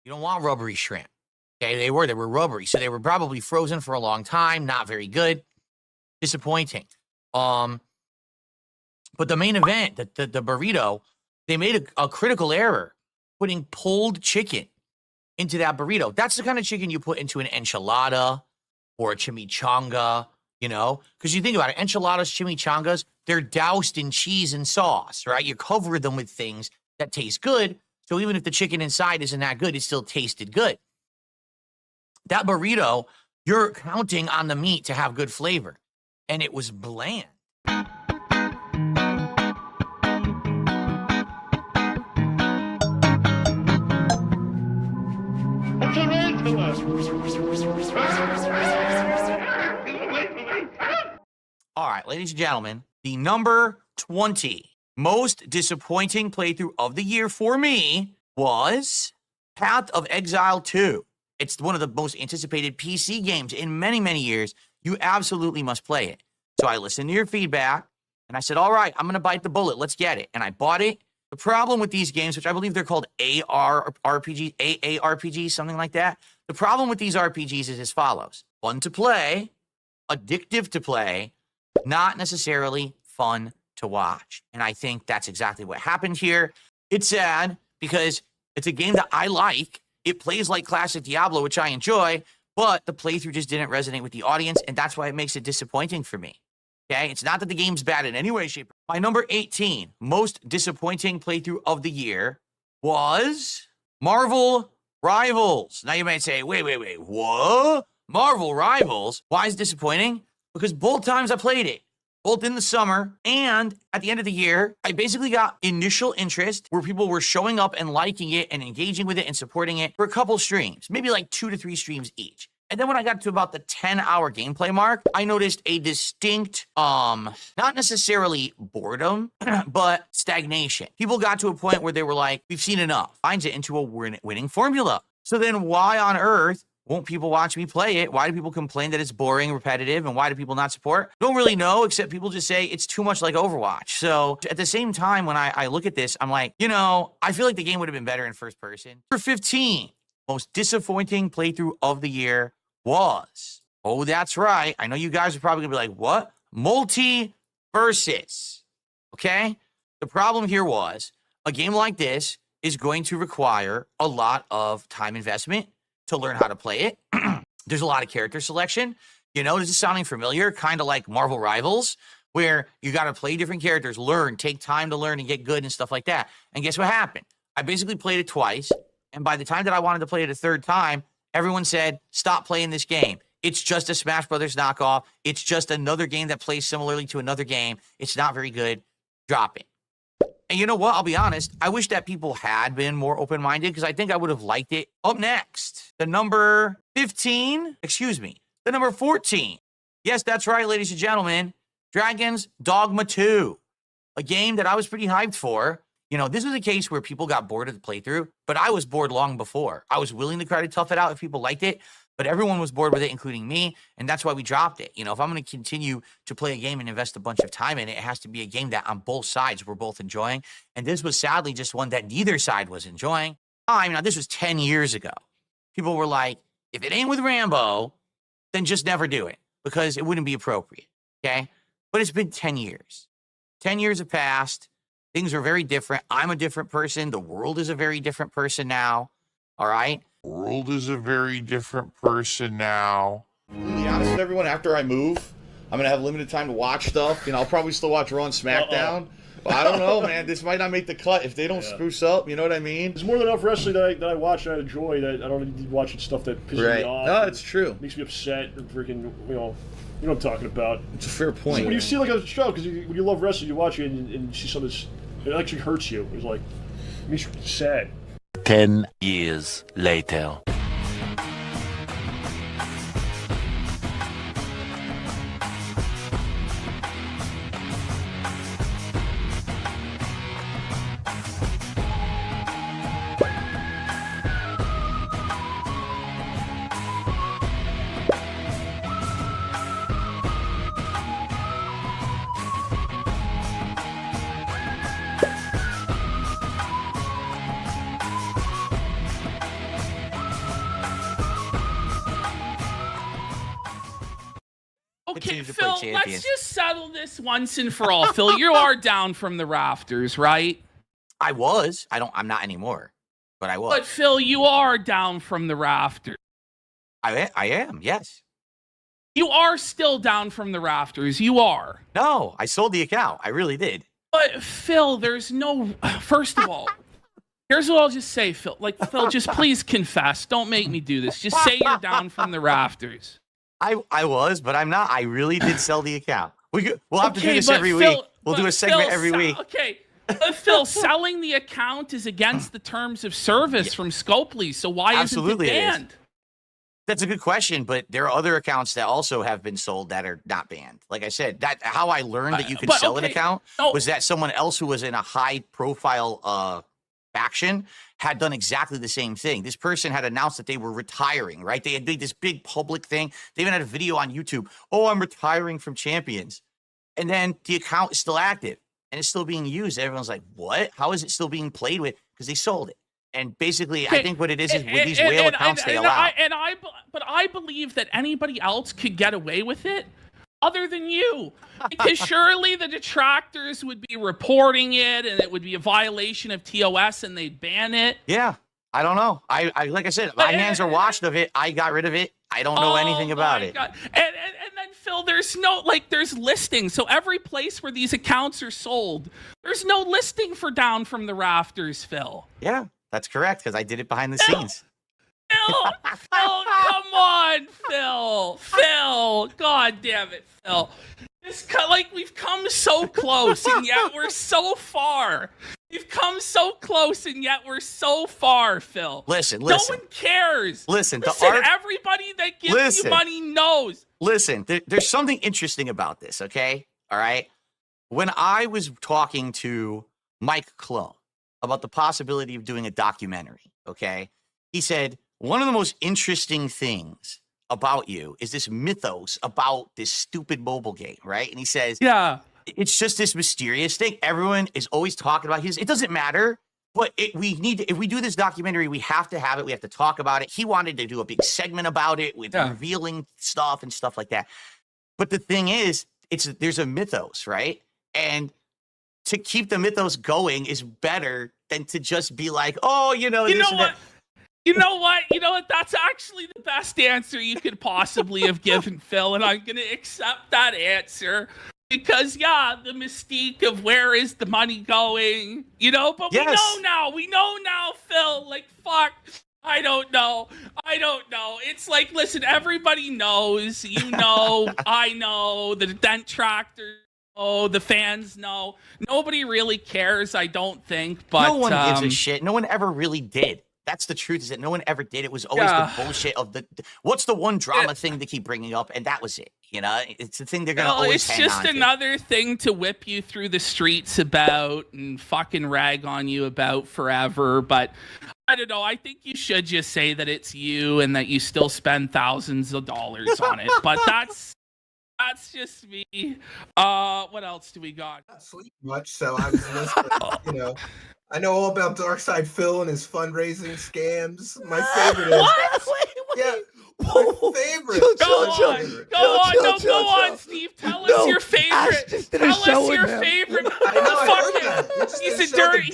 You don't want rubbery shrimp. Okay, they were rubbery, so they were probably frozen for a long time, not very good, disappointing. But the main event, the burrito, they made a critical error putting pulled chicken into that burrito. That's the kind of chicken you put into an enchilada or a chimichanga, you know, because you think about it, enchiladas, chimichangas, they're doused in cheese and sauce, right? You cover them with things that taste good. So even if the chicken inside isn't that good, it still tasted good. That burrito, you're counting on the meat to have good flavor. And it was bland. All right, ladies and gentlemen, the number 20 most disappointing playthrough of the year for me was Path of Exile 2. It's one of the most anticipated PC games in many, many years. You absolutely must play it. So I listened to your feedback, and I said, all right, I'm going to bite the bullet. Let's get it. And I bought it. The problem with these games, which I believe they're called ARPGs, something like that. The problem with these RPGs is as follows. Fun to play, addictive to play, not necessarily fun to watch. And I think that's exactly what happened here. It's sad because it's a game that I like. It plays like classic Diablo, which I enjoy, but the playthrough just didn't resonate with the audience, and that's why it makes it disappointing for me. Okay? It's not that the game's bad in any way, shape. My number 18 most disappointing playthrough of the year was Marvel Rivals. Now you might say, wait, what? Marvel Rivals? Why is it disappointing? Because both times I played it, both in the summer and at the end of the year, I basically got initial interest where people were showing up and liking it and engaging with it and supporting it for a couple streams, maybe like 2 to 3 streams each. And then when I got to about the 10-hour gameplay mark, I noticed a distinct, not necessarily boredom, but stagnation. People got to a point where they were like, we've seen enough. Finds it into a winning formula. So then why on earth won't people watch me play it? Why do people complain that it's boring, repetitive, and why do people not support? Don't really know, except people just say it's too much like Overwatch. So at the same time, when I look at this, I'm like, you know, I feel like the game would have been better in first person. Number 15, most disappointing playthrough of the year was, oh, that's right. I know you guys are probably gonna be like, what? Multi-versus. Okay? The problem here was a game like this is going to require a lot of time investment to learn how to play it. There's a lot of character selection. You know, this is sounding familiar, kind of like Marvel Rivals, where you got to play different characters, learn, take time to learn and get good and stuff like that. And guess what happened? I basically played it twice. And by the time that I wanted to play it a third time, everyone said, stop playing this game. It's just a Smash Brothers knockoff. It's just another game that plays similarly to another game. It's not very good. Drop it. And you know what? I'll be honest. I wish that people had been more open-minded because I think I would have liked it. Up next, the number 14. Yes, that's right, ladies and gentlemen. Dragon's Dogma 2, a game that I was pretty hyped for. You know, this was a case where people got bored of the playthrough, but I was bored long before. I was willing to try to tough it out if people liked it, but everyone was bored with it, including me, and that's why we dropped it. You know, if I'm going to continue to play a game and invest a bunch of time in it, it has to be a game that on both sides we're both enjoying, and this was sadly just one that neither side was enjoying. Now, this was 10 years ago. People were like, if it ain't with Rambo, then just never do it, because it wouldn't be appropriate, okay? But it's been 10 years. 10 years have passed. Things are very different. I'm a different person. The world is a very different person now, all right? World is a very different person now. To be honest with everyone, after I move, I'm going to have limited time to watch stuff. You know, I'll probably still watch Raw and SmackDown. But I don't know, man. This might not make the cut if they don't spruce up. You know what I mean? There's more than enough wrestling that I watch and I enjoy that I don't need watching stuff that pisses me off. No, it's true. Makes me upset and freaking, you know what I'm talking about. It's a fair point. When you see like a show, because when you love wrestling, you watch it and you see something that's, it actually hurts you. It's like, it makes you sad. 10 years later. continue to Phil, play let's champions. just settle this once and for all. Phil, you are down from the rafters, right? I was. I'm not anymore, but I was. But Phil, you are down from the rafters. I am. Yes. You are still down from the rafters. You are. No, I sold the account. I really did. But Phil, there's no. First of all, here's what I'll just say, Phil. Like, Phil, just please confess. Don't make me do this. Just say you're down from the rafters. I was, but I'm not. I really did sell the account. We'll have to do Okay, this but every Phil- week. We'll but do a segment Phil, every week. Okay. But Phil, selling the account is against the terms of service from Scopely, so why Absolutely it isn't it is. banned? That's a good question, but there are other accounts that also have been sold that are not banned. Like I said, that how I learned that you could But, sell an okay, account no. was that someone else who was in a high-profile faction had done exactly the same thing. This person had announced that they were retiring, right? They had made this big public thing. They even had a video on YouTube. Oh, I'm retiring from Champions. And then the account is still active and it's still being used. Everyone's like, what? How is it still being played with? Because they sold it. And basically, I think what it is with these whale accounts, they allow. But I believe that anybody else could get away with it other than you. Because surely the detractors would be reporting it and it would be a violation of TOS and they'd ban it. Yeah, I don't know. I like I said, my hands are washed of it. I got rid of it. I don't know anything about it. God. And then Phil, there's there's listings. So every place where these accounts are sold, there's no listing for Down from the Rafters, Phil. Yeah, that's correct because I did it behind the scenes. Phil, come on, Phil, God damn it, Phil. We've come so close and yet we're so far. We've come so close and yet we're so far, Phil. Listen. No one cares. Listen, everybody that gives you money knows. Listen, there's something interesting about this, okay? All right? When I was talking to Mike Clone about the possibility of doing a documentary, okay? He said, one of the most interesting things about you is this mythos about this stupid mobile game, right? And he says, yeah, it's just this mysterious thing. Everyone is always talking about his. It doesn't matter, but if we do this documentary, we have to have it. We have to talk about it. He wanted to do a big segment about it with revealing stuff and stuff like that. But the thing is, there's a mythos, right? And to keep the mythos going is better than to just be like, oh, You know what? That's actually the best answer you could possibly have given, Phil, and I'm going to accept that answer because, the mystique of where is the money going, but Yes. we know now, Phil, like, fuck, I don't know. It's like, listen, everybody knows, I know, the dent tractor. Oh, the fans know. Nobody really cares, I don't think, but no one gives a shit. No one ever really did. That's the truth, is that no one ever did. It was always the bullshit of what's the one drama thing to keep bringing up, and that was it. It's the thing they're going to always hang on to. It's just another thing to whip you through the streets about and fucking rag on you about forever, but I don't know. I think you should just say that it's you and that you still spend thousands of dollars on it, but that's just me. What else do we got? Not sleep much, so I was listening, I know all about Darkside Phil and his fundraising scams. My favorite is my favorite. Go on, Steve. Tell us your favorite. Tell us your favorite. I heard that. He's a dirty.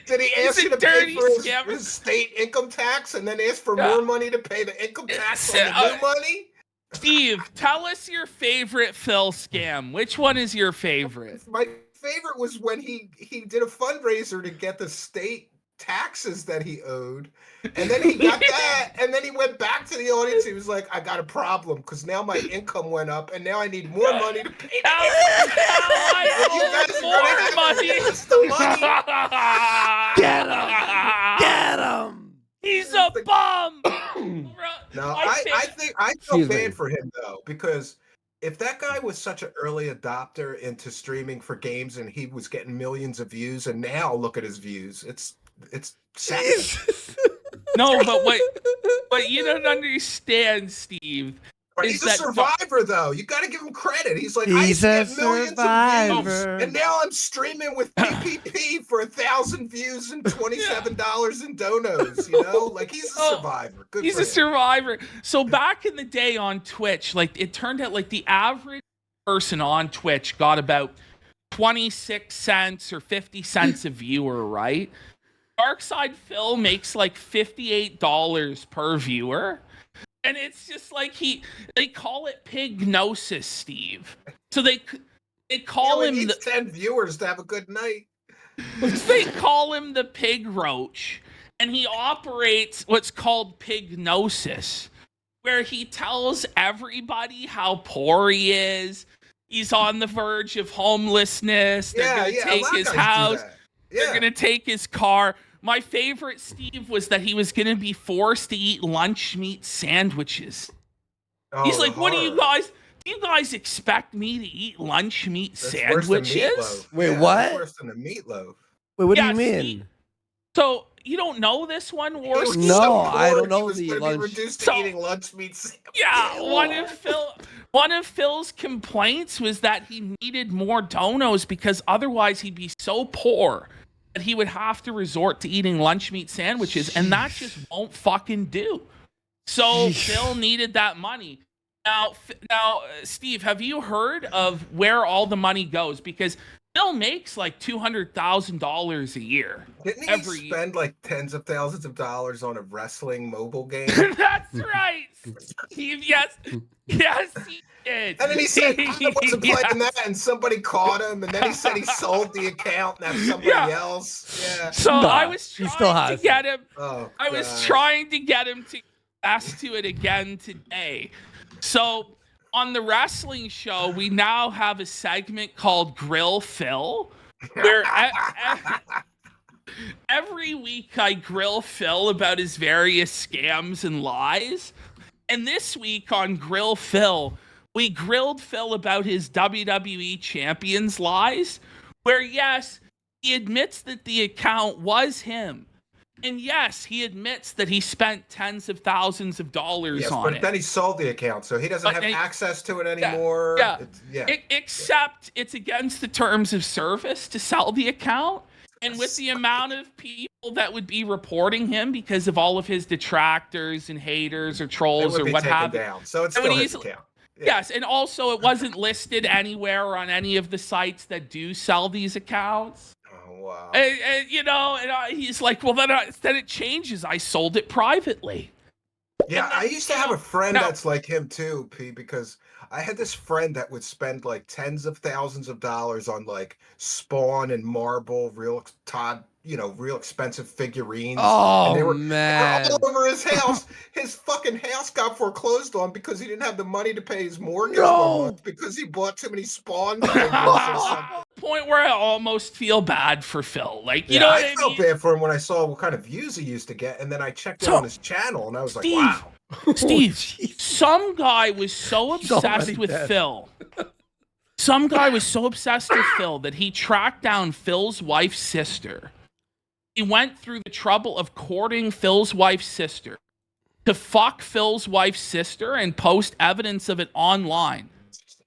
Did he ask you to pay for his state income tax and then ask for more money to pay the income tax on the new money? Steve, tell us your favorite Phil scam. Which one is your favorite? My favorite was when he did a fundraiser to get the state taxes that he owed, and then he got that, and then he went back to the audience. He was like, "I got a problem because now my income went up, and now I need more money to pay the more money. The money. Get him! He's a bum." No, I think I feel bad for him though, because if that guy was such an early adopter into streaming for games and he was getting millions of views, and now look at his views, it's sad. No, but what you don't understand, Steve. But he's a survivor, though. You got to give him credit. He's like, he's I a get millions of views, and now I'm streaming with PPP for 1,000 views and $27 in donos. Like he's a survivor. Good. He's a survivor. So back in the day on Twitch, like it turned out like the average person on Twitch got about 26 cents or 50 cents a viewer, right? Darkside Phil makes like $58 per viewer. And it's just like they call it pignosis, Steve. So they call him needs 10 viewers to have a good night. They call him the pig roach, and he operates what's called pignosis, where he tells everybody how poor he is. He's on the verge of homelessness. They're going to take his house. They're going to take his car. My favorite, Steve, was that he was going to be forced to eat lunch meat sandwiches. He's like, "What do you guys? Do you guys expect me to eat lunch meat sandwiches?" Wait, what? That's worse than the meatloaf. Wait, what do you Steve, mean? so you don't know this one, Worst? No, I don't know he was the gonna lunch. Be reduced to eating lunch meat sandwiches. Yeah, one of Phil's complaints was that he needed more donos because otherwise he'd be so poor that he would have to resort to eating lunch meat sandwiches, and that just won't fucking do. So Phil needed that money. Now, Steve, have you heard of where all the money goes? Because Phil makes like $200,000 a year. Didn't he spend like tens of thousands of dollars on a wrestling mobile game? That's right, Steve. Yes, he did. And then he said he wasn't playing that, and somebody caught him. And then he said he sold the account and have somebody else. Yeah. So I was trying to get him. Oh, I was trying to get him to ask to it again today. So on the wrestling show, we now have a segment called Grill Phil, where every week I grill Phil about his various scams and lies. And this week on Grill Phil, we grilled Phil about his WWE Champions lies, where yes, he admits that the account was him. And yes, he admits that he spent tens of thousands of dollars on it. But then he sold the account, so he doesn't have access to it anymore. Except it's against the terms of service to sell the account. And with the amount of people that would be reporting him because of all of his detractors and haters or trolls or what have you. So it's still his account. Yeah. Yes, and also it wasn't listed anywhere on any of the sites that do sell these accounts. Wow. And he's like, well, then it changes. I sold it privately. Yeah, I used to have a friend that's like him too, P, because I had this friend that would spend like tens of thousands of dollars on like Spawn and Marble, real expensive figurines. Oh, and they were man. all over his house. His fucking house got foreclosed on because he didn't have the money to pay his mortgage one month because he bought too many Spawn figures or something. Point where I almost feel bad for Phil. Like, you know what I mean? I felt bad for him when I saw what kind of views he used to get, and then I checked it on his channel, and I was like, wow. Steve, some guy was so obsessed with Phil. Some guy was so obsessed with Phil that he tracked down Phil's wife's sister. He went through the trouble of courting Phil's wife's sister to fuck Phil's wife's sister and post evidence of it online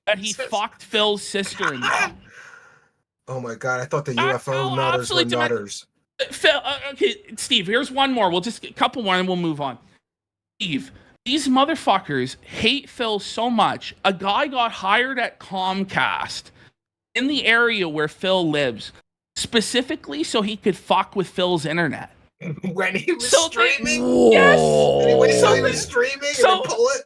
that he fucked Phil's sister-in-law. Oh my God, I thought the UFO nutters were nutters. Phil, okay, Steve, here's one more. We'll just get a couple more and we'll move on. Steve, these motherfuckers hate Phil so much. A guy got hired at Comcast in the area where Phil lives, specifically so he could fuck with Phil's internet. When he was streaming? Yes. Anyway, so he was streaming and pull it?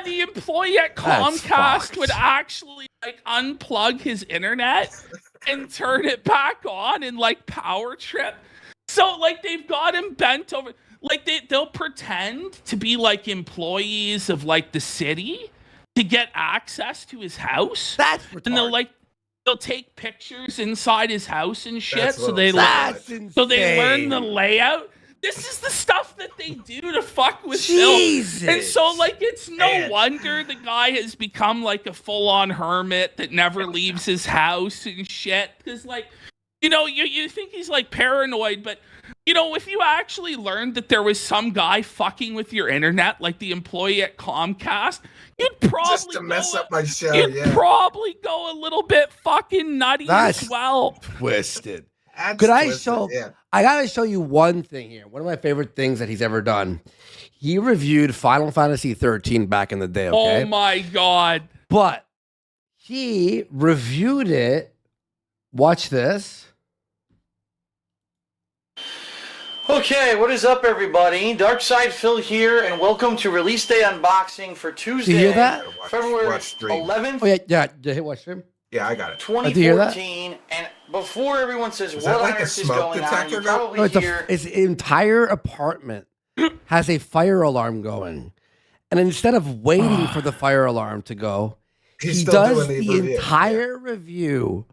The employee at Comcast would actually like unplug his internet and turn it back on and like power trip. So like they've got him bent over. Like they'll pretend to be like employees of like the city to get access to his house. That's retarded. And they'll take pictures inside his house and shit. That's So they insane. learn the layout. This is the stuff that they do to fuck with Jesus. Phil. And so like it's no wonder the guy has become like a full-on hermit that never leaves his house and shit. Because like, you think he's like paranoid, but if you actually learned that there was some guy fucking with your internet, like the employee at Comcast, you'd probably just to mess up my show. Probably go a little bit fucking nutty as well. Twisted. Could I show? Yeah. I gotta show you one thing here. One of my favorite things that he's ever done. He reviewed Final Fantasy 13 back in the day. Okay? Oh my God! But he reviewed it. Watch this. Okay, what is up, everybody? Darkside Phil here, and welcome to Release Day Unboxing for Tuesday, Do you hear that? February Watch stream. 11th, Oh yeah. Hit watch stream. Yeah, I got it. do you hear that? 2014. And before everyone says, Is what that on like a earth is smoke going on, detector you now? probably No, it's hear... his entire apartment has a fire alarm going, and instead of waiting for the fire alarm to go, He's he still does doing the review. entire review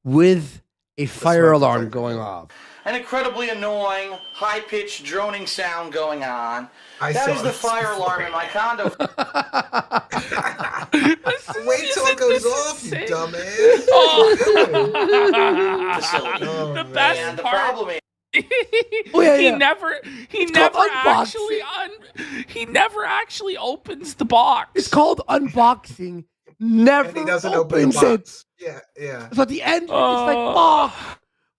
with a fire smoke alarm detector. going off. An incredibly annoying, high-pitched, droning sound going on. I That saw is the this fire before. alarm in my condo. Wait till it goes off, you insane. dumbass. Oh. Facility. Oh, The man. best And the part. problem is, Oh, yeah, he yeah. never called he never actually opens the box. It's called unboxing. Never And he doesn't open the opens it. box. Yeah. So at the end, it's like, Oh.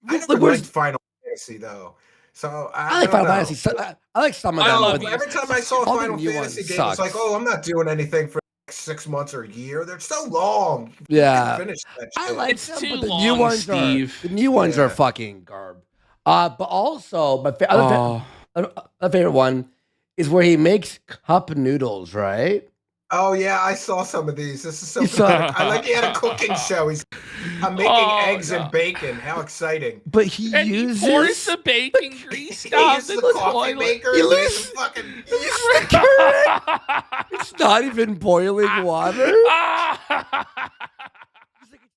I never like, where's liked Final Fantasy though. So I like don't Final know. Fantasy. I like some of I them. love but you. Every time I saw a all the Final new Fantasy ones game, it's like, sucks. oh, I'm not doing anything for like 6 months or a year. They're so long. You Yeah. can't finish that I shit. like It's them, too but the long, new ones Steve. are the new ones are Yeah. fucking garb. But also my other favorite one is where he makes cup noodles, right? Oh yeah, I saw some of these. This is so You saw- pathetic. I like he had a cooking show. I'm making eggs and bacon. How exciting. But he And uses he pours the bacon grease He down used the, the coffee toilet. maker You and made lose- some fucking it's not even boiling water.